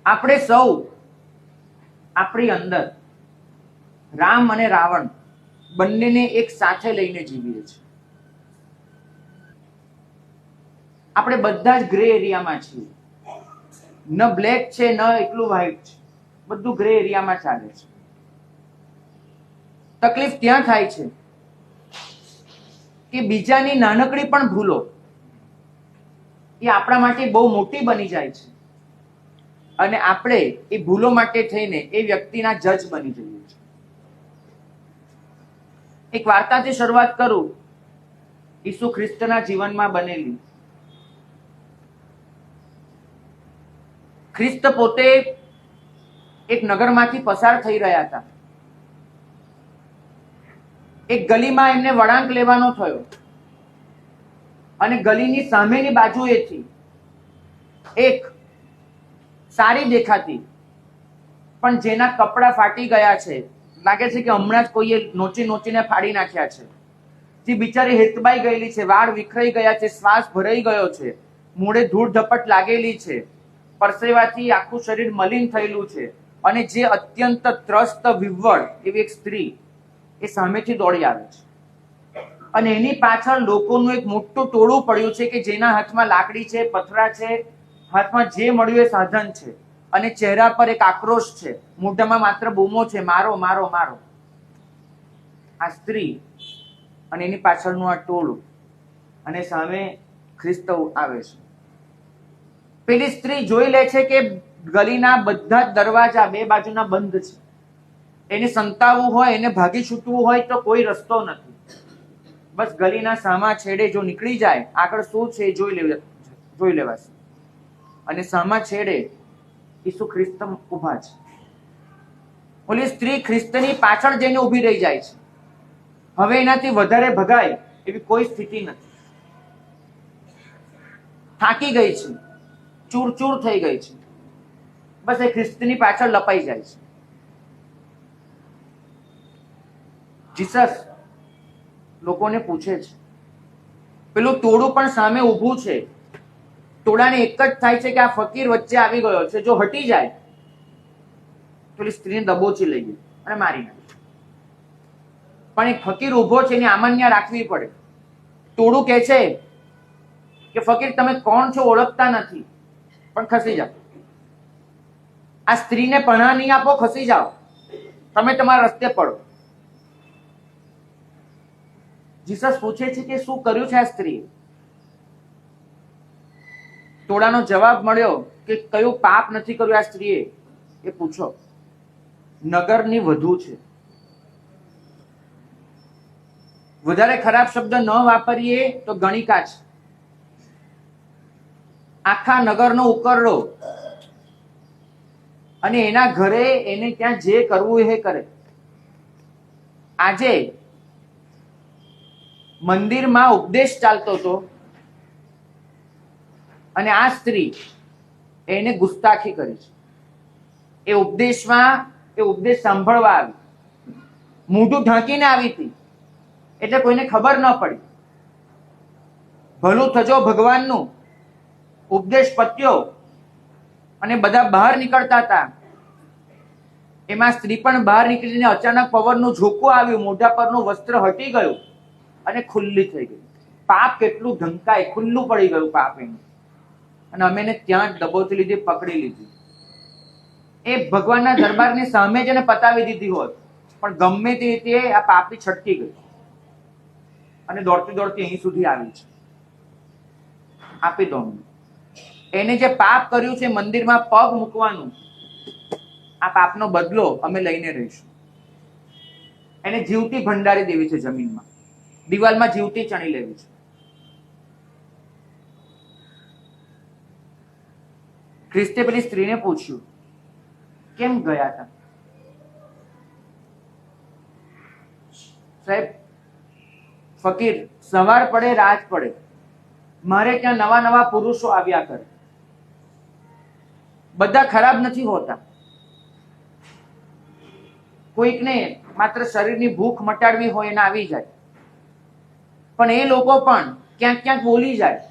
આપણે સૌ આપણી અંદર રામ અને રાવણ બંનેને એક સાથે લઈને જીવીએ છીએ. આપણે બધા જ ગ્રે એરિયામાં છીએ. ન બ્લેક છે ન એકલું વ્હાઈટ છે, બધું ગ્રે એરિયામાં ચાલે છે. તકલીફ ત્યાં થાય છે કે બીજાની નાનકડી પણ ભૂલો એ આપણા માટે બહુ મોટી બની જાય છે અને આપણે એ ભૂલો માટે થઈને એ વ્યક્તિના જજ બની જઈએ છીએ. એક વાર્તાથી શરૂઆત કરું, ઈસુ ખ્રિસ્તના જીવનમાં બનેલી. ખ્રિસ્ત પોતે એક નગરમાંથી પસાર થઈ રહ્યા હતા. એક ગલીમાં એમને વળાંક લેવાનો થયો અને ગલીની સામેની બાજુએથી એક સારી દેખાતી પણ જેના કપડા ફાટી ગયા છે, લાગે છે કે હમણાં જ કોઈએ નોચી નોચીને ફાડી નાખ્યા છે, જે બિચારી હેતબાઈ ગયેલી છે, વાળ વિખરાઈ ગયા છે, શ્વાસ ભરાઈ ગયો છે, મોઢે ધૂળ ધપટ લાગેલી છે, પરસેવાથી આખું શરીર મલિન થયેલું છે અને જે અત્યંત ત્રસ્ત વિવળ એવી એક સ્ત્રી એ સામેથી દોડી આવે છે અને એની પાછળ લોકોનું એક મોટું ટોળું પડ્યું છે કે જેના હાથમાં લાકડી છે, પથરા છે, હાથમાં જે મળ્યું એ સાધન છે અને ચહેરા પર એક આક્રોશ છે, મોઢામાં માત્ર બૂમો છે, મારો મારો મારો. આ સ્ત્રી અને એની પાછળનું આ ટોળું અને સામે ખ્રિસ્ત આવે છે. પેલી સ્ત્રી જોઈ લે છે કે ગલીના બધા જ દરવાજા બે બાજુના બંધ છે. એને સંતાવવું હોય, એને ભાગી છૂટવું હોય તો કોઈ રસ્તો નથી. બસ ગલીના સામા છેડે જો નીકળી જાય, આગળ શું છે એ જોઈ લેવાશે. અને સામા છેડે ઈસુ ખ્રિસ્ત ઉભા છે. ઓલી સ્ત્રી ખ્રિસ્તની પાછળ જઈને ઊભી રહી જાય છે. હવે એનાથી વધારે ભગાય એવી કોઈ સ્થિતિ નથી. થાકી ગઈ છે, ચૂરચૂર થઈ ગઈ છે. બસ એ ખ્રિસ્તની પાછળ લપાઈ જાય છે. જીસસ લોકોને પૂછે છે, પેલું ટોળું પણ સામે ઊભું છે. ટોળાને એક જ થાય છે કે આ ફકીર વચ્ચે આવી ગયો છે, જો હટી જાય તો પેલી સ્ત્રીને દબોચી લઈએ અને મારી નાખે. પણ એક ફકીર ઊભો છે, એની આમાન્ય રાખવી પડે. ટોળું કહે છે કે ફકીર તમે કોણ છો ઓળખતા નથી, પણ ખસી જાઓ. આ સ્ત્રીને પનાહ નહીં આપો, ખસી જાઓ, તમે તમારા રસ્તે પડો. જીસસ પૂછે છે કે શું કર્યું છે આ સ્ત્રીએ? ટોળાનો જવાબ મળ્યો કે કયું પાપ નથી કર્યું આ સ્ત્રીએ એ પૂછો. નગરની વધુ છે. વધારે ખરાબ શબ્દ ન વાપરીએ તો ગણિકા છે. આખા નગરનો ઉકરડો અને એના ઘરે એને ત્યાં જે કરવું એ કરે. આજે મંદિરમાં ઉપદેશ ચાલતો હતો અને આ સ્ત્રી એને ગુસ્તાખી કરી છે. એ ઉપદેશ સાંભળવા આવી, મોઢું ઢાંકીને આવી હતી એટલે કોઈને ખબર ન પડી. ભલું થજો ભગવાનનું ઉપદેશ પત્યો અને બધા બહાર નીકળતા હતા. એમાં સ્ત્રી પણ બહાર નીકળીને અચાનક પવનનું ઝોકું આવ્યું, મોઢા પરનું વસ્ત્ર હટી ગયું અને ખુલ્લી થઈ ગઈ. પાપ કેટલું ઢંકાય, ખુલ્લું પડી ગયું પાપ એનું. અને અમે એને ત્યાં જ દબોચી લીધી, પકડી લીધી. એ ભગવાનના દરબારની સામે જ એને પતાવી દીધી હોત, પણ ગમે તે રીતે આ પાપી છટકી ગઈ અને દોડતી દોડતી અહીં સુધી આવી છે. આપી દો અમને. એને જે પાપ કર્યું છે મંદિરમાં પગ મૂકવાનું, આ પાપનો બદલો અમે લઈને રહીશું. એને જીવતી ભંડારી દેવી છે જમીનમાં, દિવાલમાં જીવતી ચણી લેવી છે. ખ્રિસ્તે પેલી સ્ત્રીને પૂછ્યું કેમ ગયા હતા? સાહેબ ફકીર, સવાર પડે રાત પડે મારે ત્યાં નવા નવા પુરુષો આવ્યા કરે. બધા ખરાબ નથી હોતા. કોઈકને માત્ર શરીરની ભૂખ મટાડવી હોય એને આવી જાય, પણ એ લોકો પણ ક્યાંક ક્યાંક બોલી જાય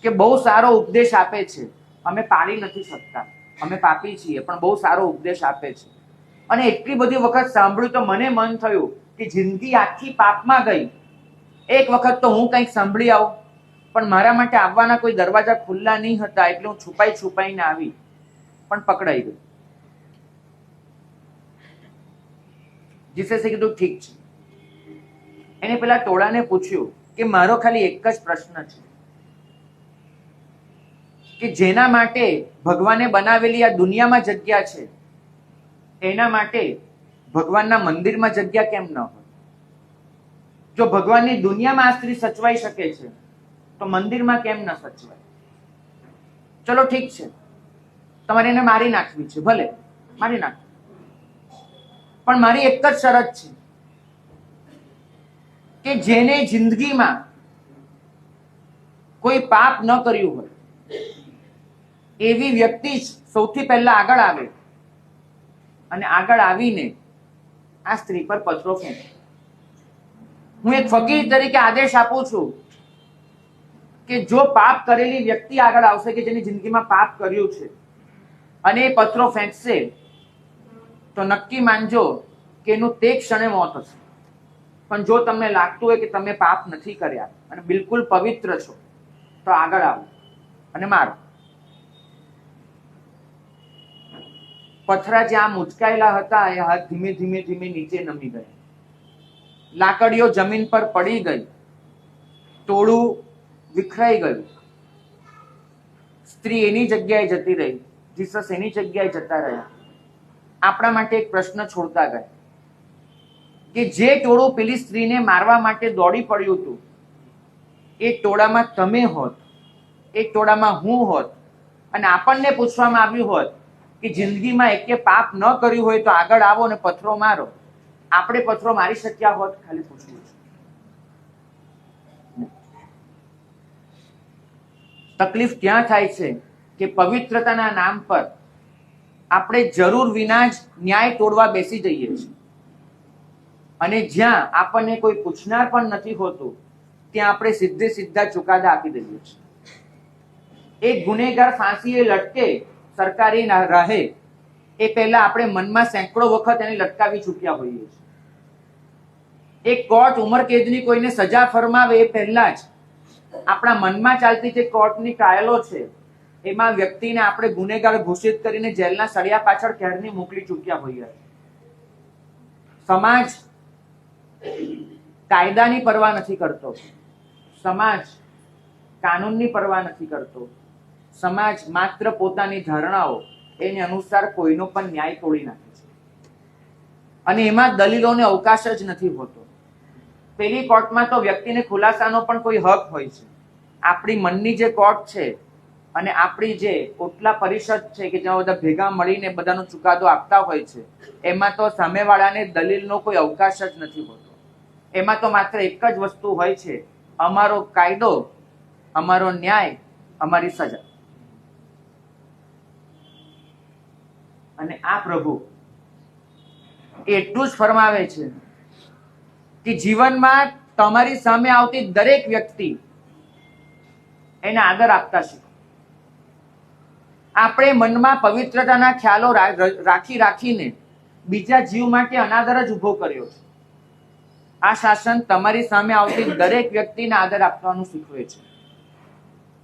કે બહુ સારો ઉપદેશ આપે છે, અમે પાળી નથી શકતા, અમે પાપી છીએ, પણ બહુ સારો ઉપદેશ આપે છે. અને એટલી બધી વખત સાંભળ્યું તો મને મન થયું કે જિંદગી આખી પાપમાં ગઈ, એક વખત તો હું કંઈક સાંભળી આવું. પણ મારા માટે આવવાના કોઈ દરવાજા ખુલ્લા નહીં હતા, એટલે હું છુપાઈને આવી, પણ પકડાઈ ગઈ. જીસસે કીધું ઠીક છે. એને પેલા ટોળાને પૂછ્યું કે મારો ખાલી એક જ પ્રશ્ન છે કે જેના માટે ભગવાને બનાવેલી આ દુનિયામાં જગ્યા છે, એના માટે ભગવાનના મંદિરમાં જગ્યા કેમ ન હોય? જો ભગવાનની દુનિયામાં આ સ્ત્રી સચવાઈ શકે છે, તો મંદિરમાં કેમ ન સચવાય? ચલો ઠીક છે, તમારે એને મારી નાખવી છે, ભલે મારી નાખ, પણ મારી એક જ શરત છે કે જેને જિંદગીમાં કોઈ પાપ ન કર્યું હોય એવી વ્યક્તિ જ સૌથી પહેલા આગળ આવે અને આગળ આવીને આ સ્ત્રી પર પથરો ફેંકે. હું એક ફકીર તરીકે આદેશ આપું છું કે જો પાપ કરેલી વ્યક્તિ આગળ આવશે કે જેની જિંદગીમાં પાપ કર્યું છે અને એ પથરો ફેંકશે, તો નક્કી માનજો કે એનું તે ક્ષણે મોત હશે. પણ જો તમને લાગતું હોય કે તમે પાપ નથી કર્યા અને બિલકુલ પવિત્ર છો, તો આગળ આવો અને મારો. પથરા જ્યાં મુચકાયેલા હતા એ હાથ ધીમે ધીમે ધીમે નીચે નમી ગયા, લાકડીઓ જમીન પર પડી ગઈ, ટોળું વિખરાઈ ગયું. સ્ત્રી એની જગ્યાએ જતી રહી, જીસસ એની જગ્યાએ જતા રહ્યા. આપણા માટે એક પ્રશ્ન છોડતા ગયા કે જે ટોળું પેલી સ્ત્રીને મારવા માટે દોડી પડ્યું હતું, એ ટોળામાં તમે હોત, એ ટોળામાં હું હોત, અને આપણને પૂછવામાં આવ્યું હોત કે જિંદગીમાં એકે પાપ ન કર્યું હોય તો આગળ આવો અને પથરો મારો, આપણે પથરો મારી શક્યા હોત? ખાલી પૂછવું છે. તકલીફ ક્યાં થાય છે કે પવિત્રતાના નામ પર આપણે જરૂર વિના જ ન્યાય તોડવા બેસી જઈએ છીએ, અને જ્યાં આપણને કોઈ પૂછનાર પણ નથી હોતું ત્યાં આપણે સીધા ચુકાદા આપી દઈએ છીએ. એક ગુનેગાર ફાંસીએ લટકે સરકારી રાહે, એ પહેલા આપણે મનમાં સેંકડો વખત એને લટકાવી ચૂક્યા હોઈએ છીએ. એક કોર્ટ ઉંમરકેદની કોઈને સજા ફરમાવે એ પહેલા જ આપણા મનમાં ચાલતી જે કોર્ટની ટ્રાયલો છે એમાં વ્યક્તિને આપણે ગુનેગાર ઘોષિત કરીને જેલના સળિયા પાછળ ક્યારની મોકલી ચૂક્યા હોઈએ. સમાજ કાયદાની પરવા નથી કરતો, સમાજ કાનૂનની પરવા નથી કરતો, સમાજ માત્ર પોતાની ધારણાઓ એને અનુસાર કોઈનો પણ ન્યાય તોડી નાખે છે, અને એમાં દલીલોને અવકાશ જ નથી હોતો. પેલી કોર્ટમાં તો વ્યક્તિને ખુલાસાનો પણ કોઈ હક હોય છે. આપણી મનની જે કોર્ટ છે અને આપણી જે કોટલા પરિષદ છે કે જ્યાં બધા ભેગા મળીને બધાનો ચુકાદો આપતા હોય છે, એમાં તો સામેવાળાને દલીલનો કોઈ અવકાશ જ નથી હોતો. એમાં તો માત્ર એક જ વસ્તુ હોય છે, અમારો કાયદો, અમારો ન્યાય, અમારી સજા. અને આ પ્રભુ એટલું જ ફરમાવે છે કે જીવનમાં તમારી સામે આવતી દરેક વ્યક્તિ એને આદર આપતા શીખો. આપણે મનમાં પવિત્રતાના ખ્યાલો રાખીને બીજા જીવ માટે અનાદર જ ઉભો કર્યો છે. આ શાસન તમારી સામે આવતી દરેક વ્યક્તિને આદર આપવાનું શીખવે છે.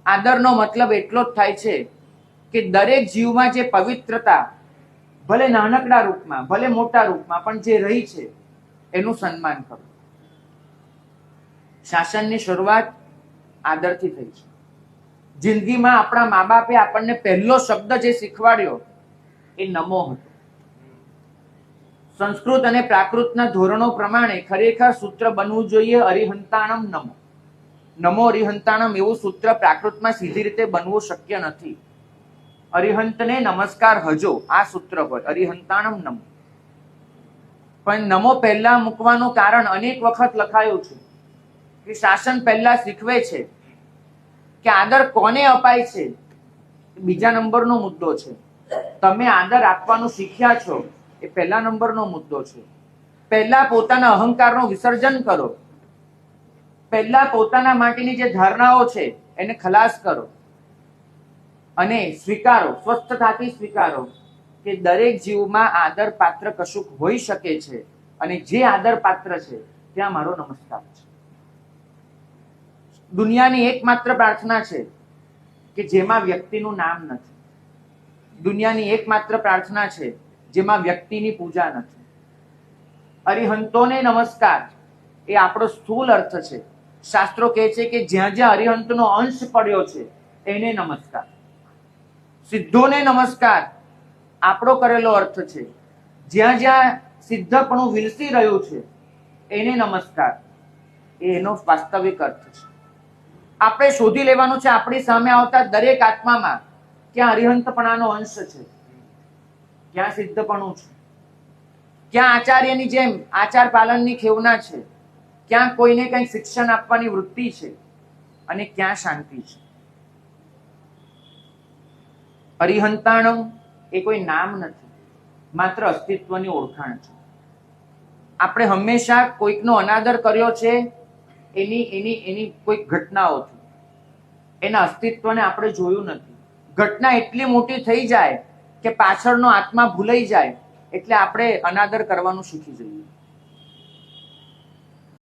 આદરનો મતલબ એટલો જ થાય છે કે દરેક જીવમાં જે પવિત્રતા ભલે નાનકડા રૂપમાં ભલે મોટા રૂપમાં પણ જે રહી છે એનું સન્માન કરો. શાસનની શરૂઆત આદરથી થઈ છે. જિંદગીમાં આપણા મા બાપે આપણને પહેલો શબ્દ જે શીખવાડ્યો એ નમો હતો. સંસ્કૃત અને પ્રાકૃતના ધોરણો પ્રમાણે ખરેખર સૂત્ર બનવું જોઈએ અરિહંતાણમ નમો. નમો અરિહંતાણમ એવું સૂત્ર પ્રાકૃતમાં સીધી રીતે બનવું શક્ય નથી. અરિહંતને નમસ્કાર હજો આ સૂત્ર હોય, અરિહંતાણમ નમો. પણ નમો પહેલા મૂકવાનું કારણ અનેક વખત લખાયું છે કે શાસન પહેલા શીખવે છે કે આદર કોને અપાય છે બીજા નંબરનો મુદ્દો છે. તમે આદર આપવાનું શીખ્યા છો એ પહેલા નંબરનો મુદ્દો છે. પહેલા પોતાના અહંકારનું વિસર્જન કરો, પહેલા પોતાના માટેની જે ધારણાઓ છે એને ખલાસ કરો, અને સ્વીકારો, સ્વસ્થતાથી સ્વીકારો કે દરેક જીવમાં આદર પાત્ર કશુંક હોઈ શકે છે, અને જે આદર પાત્ર છે ત્યાં મારો નમસ્કાર છે. દુનિયાની એકમાત્ર પ્રાર્થના છે કે જેમાં વ્યક્તિનું નામ નથી. દુનિયાની એકમાત્ર પ્રાર્થના છે જેમાં વ્યક્તિની પૂજા નથી. અરિહંતોને નમસ્કાર એ આપણો સ્થૂલ અર્થ છે. શાસ્ત્રો કહે છે કે જ્યાં જ્યાં અરિહંતનો અંશ પડ્યો છે એને નમસ્કાર. સિદ્ધોને નમસ્કાર આપણો કરેલો અર્થ છે. જ્યાં જ્યાં સિદ્ધપણું વિલસી રહ્યું છે એને નમસ્કાર, એ એનો વાસ્તવિક અર્થ છે. આપણે શોધી લેવાનું છે આપણી સામે આવતા દરેક આત્મામાં ક્યાં અરિહંતપણાનો અંશ છે, ક્યાં સિદ્ધપણું છે, ક્યાં આચાર્યની જેમ આચાર પાલનની ખેવના છે, ક્યાં કોઈને કંઈક શિક્ષણ આપવાની વૃત્તિ છે, અને ક્યાં શાંતિ છે. અરિહંતાણમ એ કોઈ નામ નથી, માત્ર અસ્તિત્વની ઓળખાણ છે. આપણે હંમેશા કોઈકનો અનાદર કર્યો છે એની કોઈક ઘટનાઓથી. એના અસ્તિત્વને આપણે જોયું નથી. ઘટના એટલી મોટી થઈ જાય કે પાછળનો આત્મા ભૂલાઈ જાય એટલે આપણે અનાદર કરવાનું શીખી જઈએ.